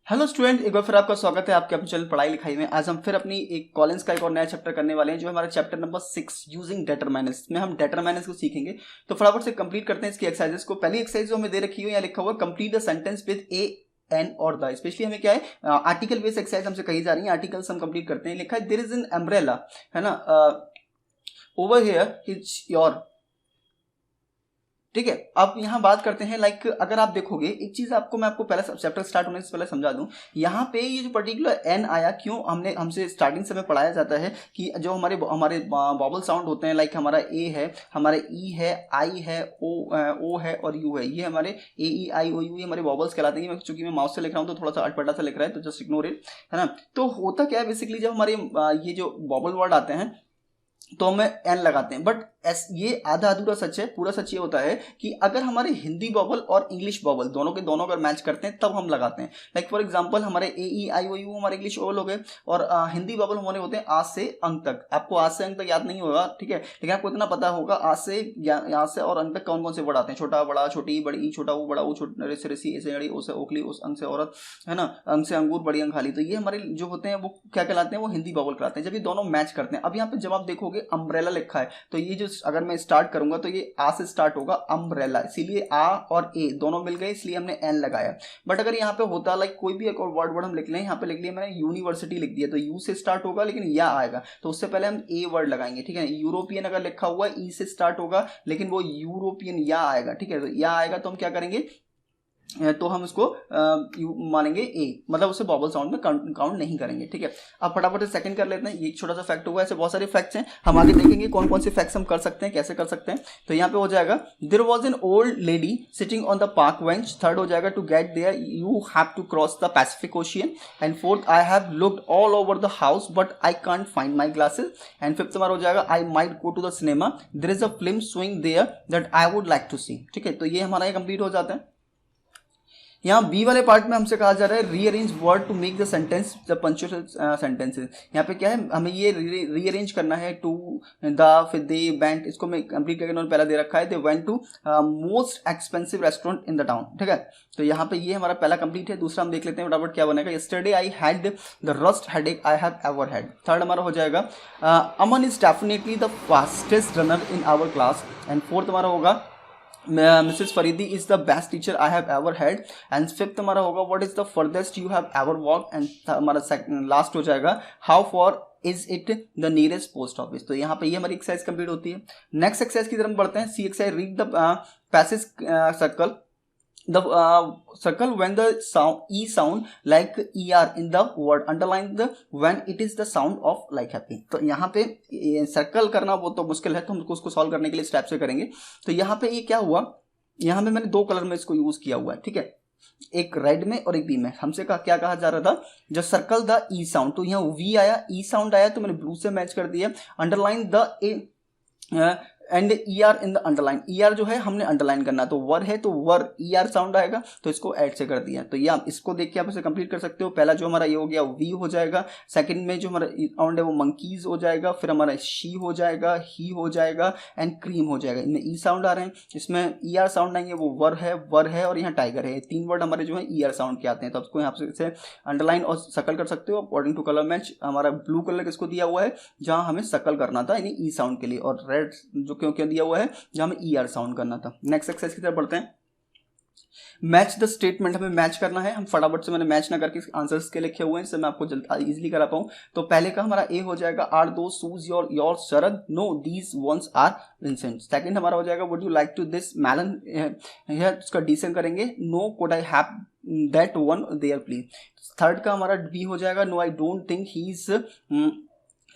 Hello student, एक बार फिर आपका स्वागत है आपके अपने चैनल पढ़ाई लिखाई में। आज हम फिर अपनी एक कॉलेज का एक और नया चैप्टर करने वाले हैं, जो हमारा चैप्टर नंबर 6 यूजिंग डेटरमाइनर्स। इसमें हम डेटरमाइनर्स को सीखेंगे। तो फटाफट से कंप्लीट करते हैं इसकी एक्सरसाइजेस को। पहली एक्सरसाइज जो हमें दे रखी है, यहाँ लिखा हुआ complete the sentence with a an और द। स्पेशली हमें क्या है, आर्टिकल बेस्ड एक्सरसाइज हमसे कही जा रही है। आर्टिकल्स हम कंप्लीट करते हैं। लिखा है देयर इज एन अम्ब्रेला, है ना, ओवर हियर इज योर। ठीक है, अब यहाँ बात करते हैं। लाइक अगर आप देखोगे एक चीज मैं आपको पहले चैप्टर स्टार्ट होने से पहले समझा दूं। यहाँ पे ये जो पर्टिकुलर एन आया, क्यों हमसे स्टार्टिंग से में पढ़ाया जाता है कि जो हमारे वॉवल साउंड होते हैं, लाइक हमारा ए है, हमारा ई है, आई है, ओ है और यू है। ये हमारे ए ई आई ओ यू, ये हमारे वॉवल्स कहलाते हैं। चूंकि मैं माउस से लिख रहा हूँ तो थोड़ा सा अटपटा सा लिख रहा है, तो जस्ट इग्नोर इट, है ना। तो होता क्या है बेसिकली, जब हमारे ये जो वॉवल वर्ड आते हैं तो हमें एन लगाते हैं। बट ये आधा अधूरा सच है। पूरा सच ये होता है कि अगर हमारे हिंदी बबल और इंग्लिश बबल दोनों के दोनों अगर मैच करते हैं तब हम लगाते हैं। लाइक फॉर एग्जांपल हमारे ए ई आई ओ यू हमारे इंग्लिश बबल हो गए, और हिंदी बबल हमारे होते हैं आज से अंक तक। आपको आज से अंक तक याद नहीं होगा, ठीक है, लेकिन आपको इतना पता होगा आज से यहाँ से और अंक तक कौन कौन से वर्ड आते हैं। छोटा बड़ा, छोटी बड़ी, छोटा वो बड़ा वो, छोटा से रसी, ऐसे अड़ी, ओसे ओखली, उस अंक से औरत, है ना, अंक से अंगूर, बड़ी अंक खाली। तो ये हमारे जो होते हैं वो क्या कहलाते हैं, वो हिंदी बबल कहलाते हैं, जब ये दोनों मैच करते हैं। अब यहाँ पे जब आप देखोगे अम्ब्रेला लिखा है, तो ये जो अगर मैं स्टार्ट करूंगा तो ये आ से स्टार्ट होगा, अम्ब्रेला। इसीलिए आ और ए दोनों मिल गए, इसलिए हमने एन लगाया। बट अगर यहाँ पे होता लाइक कोई भी एक और वर्ड हम लिख लें, यहाँ पे लिख लिया मैंने यूनिवर्सिटी लिख दिया, तो यू से स्टार्ट होगा लेकिन या आएगा, तो उससे पहले हम ए वर्ड लगाएंगे, ठीक है। यूरोपियन अगर लिखा हुआ ई से स्टार्ट होगा लेकिन वो यूरोपियन या आएगा, ठीक है। तो या आएगा तो हम क्या करेंगे, तो हम इसको मानेंगे ए, मतलब उसे बॉबल साउंड में काउंट नहीं करेंगे, ठीक है। अब फटाफट से सेकंड कर लेते हैं। ये एक छोटा सा फैक्ट हुआ, ऐसे बहुत सारे फैक्ट्स हैं, हम आगे देखेंगे कौन कौन से फैक्ट्स हम कर सकते हैं, कैसे कर सकते हैं। तो यहाँ पे हो जाएगा there was an old lady sitting on the park bench. Third हो जाएगा to get there you have to cross the Pacific ocean. And fourth I have looked all over the house but I can't find my glasses. And fifth हमारा हो जाएगा I might go to the cinema, there is a film showing there that I would like to see, ठीक है। तो ये हमारा complete हो जाता है। यहाँ बी वाले पार्ट में हमसे कहा जा रहा है rearrange word to make the sentence the punctual sentences. यहाँ पे क्या है, हमें ये रीअरेंज करना है। टू, द, फिर दे वेंट, इसको मैं कंप्लीट करके उन्होंने पहला दे रखा है, they went to most expensive restaurant in the town, ठीक है। तो यहाँ पे ये हमारा पहला कंप्लीट है। दूसरा हम देख लेते हैं फटाफट क्या बनेगा। Yesterday I had the worst headache I have ever had. Third हमारा हो जाएगा Aman is definitely the fastest runner in our class. And fourth हमारा होगा Mrs. Faridi is the best teacher I have ever had. And fifth हमारा होगा what is the furthest you have ever walked. And हमारा last हो जाएगा how far is it the nearest post office. तो यहाँ पे ये हमारी एक्सरसाइज कंप्लीट होती है। नेक्स्ट एक्सरसाइज की तरफ बढ़ते हैं। C exercise, read the passage circle the circle when the sound e sound like er in the word, underline the when it is the sound of like happy. तो यहाँ पे circle करना वो तो मुश्किल है, तो हम उसको सॉल्व करने के लिए स्टेप से करेंगे। तो यहाँ पे ये क्या हुआ, यहाँ पे मैंने दो कलर में इसको यूज किया हुआ है, ठीक है, एक रेड में और एक बी में। हमसे क्या कहा जा रहा था, जो सर्कल द ई साउंड, तो यहाँ वी आया, ई साउंड आया तो मैंने ब्लू से मैच कर दिया। Underline the and E R in the underline, E R जो है हमने अंडरलाइन करना, तो वर है तो वर ई आर साउंड आएगा, तो इसको ऐड से कर दिया। तो ये आप इसको देख के आप इसे कंप्लीट कर सकते हो। पहला जो हमारा ये हो गया वी हो जाएगा, सेकंड में जो हमारा साउंड है वो मंकीज हो जाएगा, फिर हमारा शी हो जाएगा, ही हो जाएगा एंड क्रीम हो जाएगा। इनमें ई साउंड आ रहे हैं, इसमें ई आर साउंड आएंगे, वो वर है और यहाँ टाइगर है। तीन वर्ड हमारे जो है ई आर साउंड के आते हैं, तो आपको यहाँ से अंडरलाइन और सकल कर सकते हो अकॉर्डिंग टू कलर मैच। हमारा ब्लू कलर किसको दिया हुआ है, जहाँ हमें सकल करना था यानी ई साउंड के लिए, और रेड जो क्यों दिया हुआ है जहां हमें ई आर साउंड करना था। नेक्स्ट एक्सरसाइज की तरफ बढ़ते हैं। मैच द स्टेटमेंट, हमें मैच करना है। हम फटाफट से, मैंने मैच ना करके आंसर्स के लिखे हुए हैं, इससे मैं आपको जल्दी इजीली करा पाऊं। तो पहले का हमारा ए हो जाएगा आर दो शूज योर शरद, no these ones are Vincent. Second हमारा हो जाएगा would you like to this melon, इसका डीसन करेंगे, no could I have that one there please. Third का हमारा बी हो जाएगा, no I don't think he is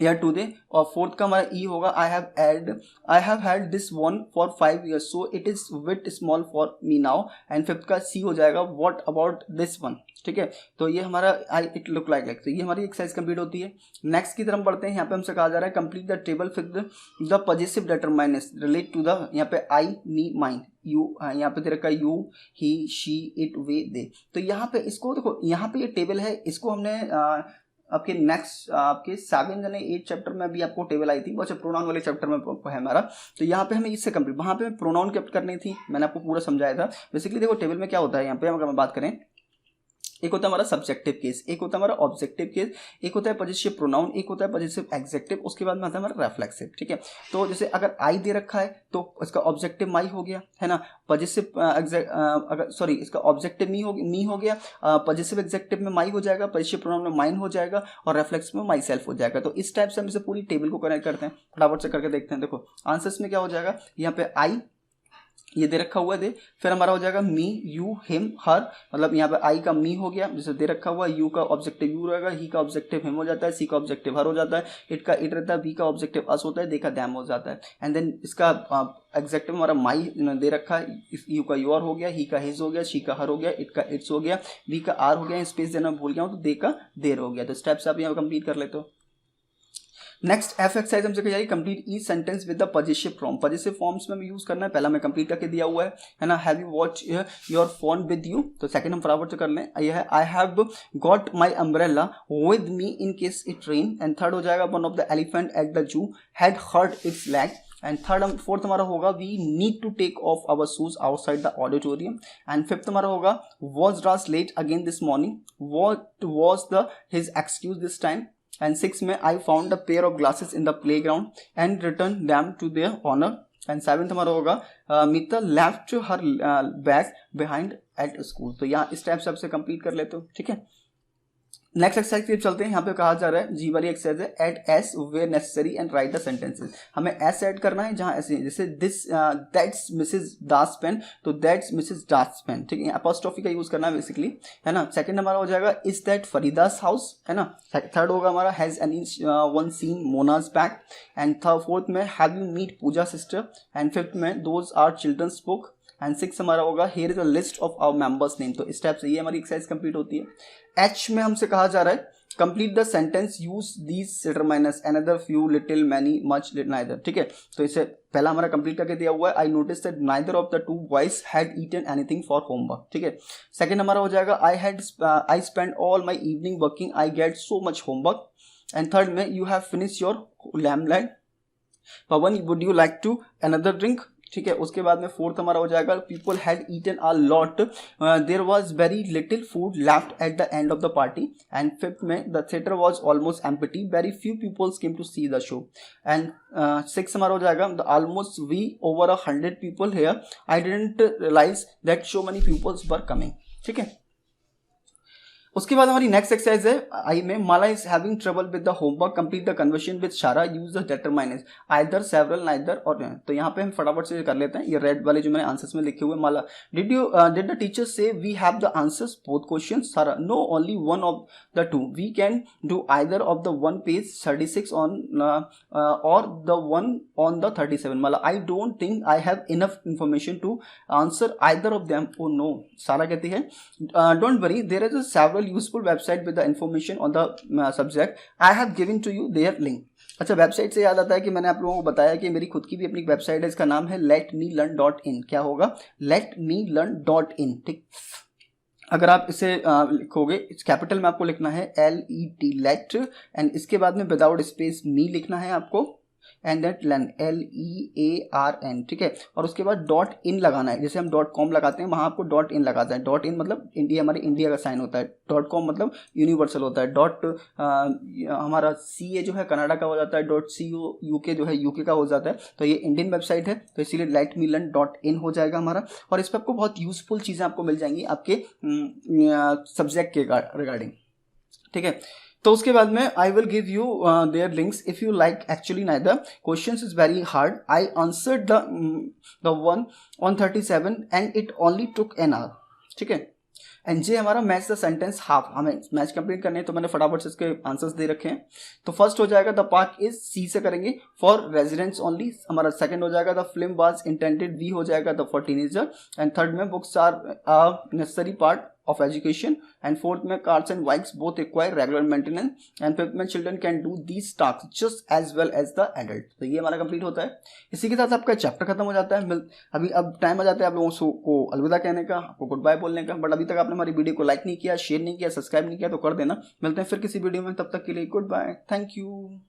या टूडे। और फोर्थ का हमारा ई होगा, I have had this one for 5 years so it is bit small for me now. And fifth का सी हो जाएगा, व्हाट अबाउट दिस वन, ठीक है। तो ये हमारा आई इट लुक लाइक, तो ये हमारी एक्सरसाइज कंप्लीट होती है। नेक्स्ट की तरफ बढ़ते हैं। यहाँ पे हमसे कहा जा रहा है complete the table with the positive determiners relate to the, यहाँ पे आई मी माइंड यू, यहाँ पे दे रखा है you he she it way दे। तो यहाँ पे इसको देखो, यहाँ पे ये टेबल है, इसको हमने आपके नेक्स्ट आपके 7 यानी 8 चैप्टर में भी आपको टेबल आई थी, वो अच्छा प्रोनाउन वाले चैप्टर में है हमारा। तो यहाँ पे हमें इससे कंप्लीट, वहाँ पे प्रोनाउन कैप्ट करनी थी, मैंने आपको पूरा समझाया था। बेसिकली देखो टेबल में क्या होता है, यहाँ पे अगर हम बात करें एक होता है हमारा सब्जेक्टिव केस, एक होता है हमारा ऑब्जेक्टिव केस, एक होता है पॉजिटिव प्रोनाउन, एक होता है पॉजिटिव एग्जेक्टिव, उसके बाद में आता है हमारा रेफ्लेक्सिव। ठीक है, तो जैसे अगर आई दे रखा है तो इसका ऑब्जेक्टिव माई हो गया, है ना, पॉजिटिव अगर सॉरी इसका ऑब्जेक्टिव मी हो गया, पॉजिटिव एग्जेक्टिव में माई हो जाएगा, पॉजिटिव प्रोनाउन में माइन हो जाएगा और रेफ्लेक्स में माई सेल्फ हो जाएगा। तो इस टाइप से हम इसे पूरी टेबल को कनेक्ट करते हैं, फटाफट से करके देखते हैं। देखो आंसर्स में क्या हो जाएगा, यहाँ पे आई ये दे रखा हुआ है, दे फिर हमारा हो जाएगा मी, यू, हिम, हर, मतलब यहाँ पे आई का मी हो गया जैसे दे रखा हुआ है, यू का ऑब्जेक्टिव यू रहेगा, ही का ऑब्जेक्टिव हिम हो जाता है, सी का ऑब्जेक्टिव हर हो जाता है, इट का इट रहता है, वी का ऑब्जेक्टिव अस होता है, दे का दैम हो जाता है। एंड देन इसका एग्जेक्टिव हमारा माई दे रखा है, यू का योर हो गया, ही का हिज हो गया, शी का हर हो गया, इट का इट्स हो गया, वी का आर हो गया, स्पेस देना भूल गया हूँ तो दे का देर हो गया। तो स्टेप्स आप यहाँ कंप्लीट कर लेते हो। नेक्स्ट एफ एक्सरसाइज हमसे कही जा रही complete each sentence with the positive form. Positive forms में यूज करना है, पहला मैं कंप्लीट करके दिया हुआ है ना। Have you watch your phone with you, तो सेकंड हम फटाफट से कर लें। यह है I have got my umbrella with me in case it rain. And third हो जाएगा one of the elephant at the zoo had hurt its leg. And fourth हमारा होगा we need to take off our shoes outside the auditorium. And fifth हमारा होगा was Ross late again this morning, what was the his excuse this time. And 6 में I found a pair of glasses in the playground and returned them to their owner. And 7th हमारा होगा Mita left her bag behind at school। तो यहाँ इस type से आपसे complete कर लेते हो। ठीक है, नेक्स्ट एक्सरसाइज की चलते हैं। यहाँ पे कहा जा रहा है जी वाली एक्सरसाइज है add S where necessary and write the sentences. हमें एस ऐड करना है जहाँ ऐसे, जैसे this that's Mrs Das pen, तो दैट्स मिसेस दास पेन। ठीक है, अपॉस्ट्रोफी का यूज करना है बेसिकली, है ना। सेकंड हमारा हो जाएगा इज दैट फरीदास हाउस, है ना। थर्ड होगा हमारा has anyone seen Mona's back. And fourth में have you meet Pooja sister. And fifth में those are children's book. And six हमारा होगा here is a list of our members name. तो इस टाइप से ये हमारी एक्सरसाइज कंप्लीट होती है। एच में हमसे कहा जा रहा है complete the sentence use these determiners another few little many much neither. ठीक है, तो इसे पहला हमारा कंप्लीट करके दिया हुआ है I notice that neither of the two boys had eaten anything for homework. ठीक है, सेकंड हमारा हो जाएगा I spend all my evening working I get so much homework. And third में you have finish your lemonade Pawan would you like to another drink. ठीक है, उसके बाद में फोर्थ हमारा हो जाएगा people had eaten a lot there was very little food left at the end of the party. And fifth में the theatre was almost empty very few peoples came to see the show. And six हमारा हो जाएगा the almost we over 100 people here I didn't realise that so many peoples were coming. ठीक है, उसके बाद हमारी next exercise है I में Mala is having trouble with the homework complete the conversation with Sarah use the determiners either several neither or. तो यहाँ पे हम फटाफट से कर लेते हैं। ये रेड वाले जो मैंने आंसर्स में लिखे हुए Mala did the teacher say we have the answers both questions. Sarah no only one of the two we can do either of the one page 36 on or the one on the 37। Mala I don't think I have enough information to answer either of them. Oh no, Sarah कहती है don't worry there is a several useful website with the information on the subject I have given to you their link। अच्छा, website से याद आता है कि मैंने आप लोगों को बताया कि मेरी खुद की भी अपनी वेबसाइट है, इसका नाम है letmelearn.in। क्या होगा letmelearn.in। ठीक, अगर आप इसे लिखोगे कैपिटल में आपको लिखना है LET लेट, एंड इसके बाद में विदाउट स्पेस मी लिखना है आपको, एंड दैट लर्न LEARN। ठीक है, और उसके बाद डॉट इन लगाना है, जैसे हम .com लगाते हैं वहाँ आपको डॉट इन लगाता है। डॉट इन मतलब इंडिया, हमारे इंडिया का साइन होता है। .com मतलब यूनिवर्सल होता है। हमारा CA जो है कनाडा का हो जाता है। .co UK जो है UK का हो जाता है। तो ये इंडियन वेबसाइट है, तो इसीलिए letmelearn.in हो जाएगा हमारा। और इस पर आपको बहुत यूजफुल चीज़ें आपको मिल जाएंगी आपके सब्जेक्ट के रिगार्डिंग। ठीक है, तो उसके बाद में I will give you there links if you like actually neither questions is very hard I answered the one on 37 and it only took an hour. ठीक है, एंड जे हमारा मैच द सेंटेंस हाफ, हमें match complete करने हैं तो मैंने फटाफट से इसके आंसर्स दे रखे हैं। तो फर्स्ट हो जाएगा द पार्क इज सी से करेंगे फॉर रेजिडेंट्स ओनली। हमारा सेकंड हो जाएगा the film was intended, B हो जाएगा the for teenager. And third में books are necessary part of education। and fourth में cars and bikes both require regular maintenance। and fifth में children can do these tasks just as well as the adult। तो ये हमारा complete होता है। इसी के साथ आपका चैप्टर खत्म हो जाता है। अभी अब टाइम आ जाता है आप लोगों को अलविदा कहने का, आपको गुड बाय बोलने का। बट अभी तक आपने हमारी वीडियो को लाइक नहीं किया, शेयर नहीं किया, सब्सक्राइब नहीं किया तो कर देना। मिलते हैं फिर किसी वीडियो में, तब तक के लिए गुड बाय, थैंक यू।